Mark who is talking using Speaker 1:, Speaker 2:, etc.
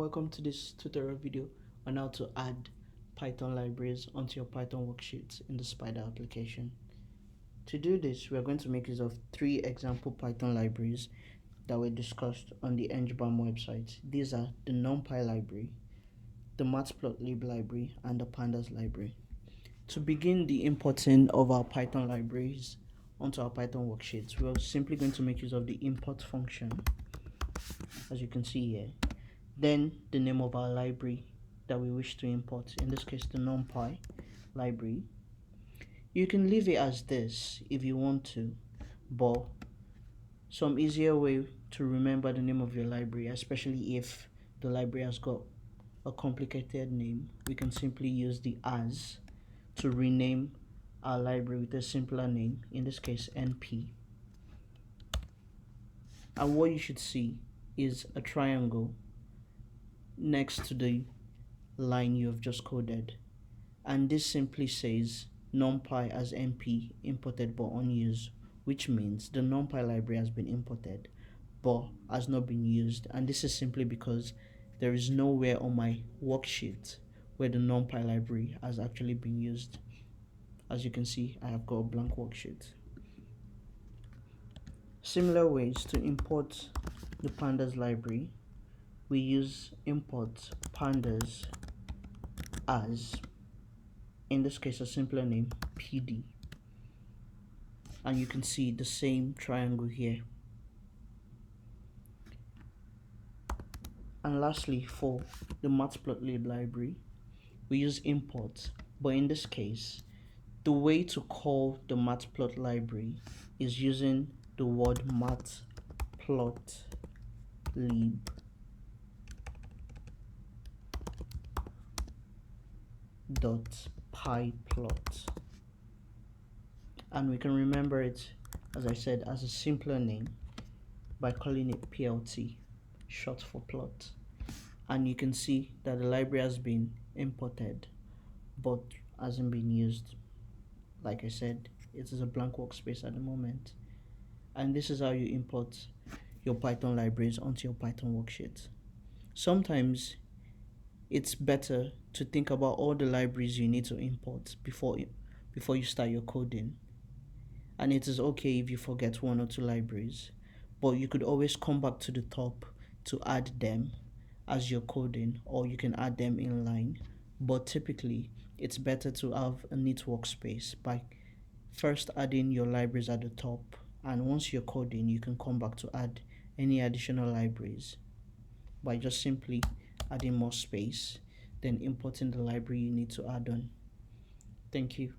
Speaker 1: welcome to this tutorial video on how to add Python libraries onto your Python worksheets in the Spyder application. To do this, we are going to make use of three example Python libraries that were discussed on the NGBAM website. These are the NumPy library, the Matplotlib library, and the Pandas library. To begin the importing of our Python libraries onto our Python worksheets, we're simply going to make use of the import function, as you can see here. Then the name of our library that we wish to import, in this case the NumPy library. You can leave it as this if you want to, but some easier way to remember the name of your library, especially if the library has got a complicated name, we can simply use the as to rename our library with a simpler name, in this case NP. And what you should see is a triangle next to the line you have just coded, and this simply says NumPy as NP imported but unused, which means the NumPy library has been imported but has not been used, and this is simply because there is nowhere on my worksheet where the NumPy library has actually been used. As you can see, I have got a blank worksheet. Similar ways to import the Pandas library: we use import pandas as, in this case a simpler name, PD, and you can see the same triangle here. And lastly, for the Matplotlib library, we use import, but in this case the way to call the Matplot library is using the word matplotlib .pyplot, and we can remember it, as I said, as a simpler name by calling it PLT, short for plot. And you can see that the library has been imported but hasn't been used. Like I said, it is a blank workspace at the moment, and this is how you import your Python libraries onto your Python worksheet. Sometimes it's better to think about all the libraries you need to import before you start your coding, and it is okay if you forget one or two libraries, but you could always come back to the top to add them as you're coding, or you can add them in line. But typically it's better to have a neat workspace by first adding your libraries at the top, and once you're coding you can come back to add any additional libraries by just simply adding more space, then importing the library you need to add on. Thank you.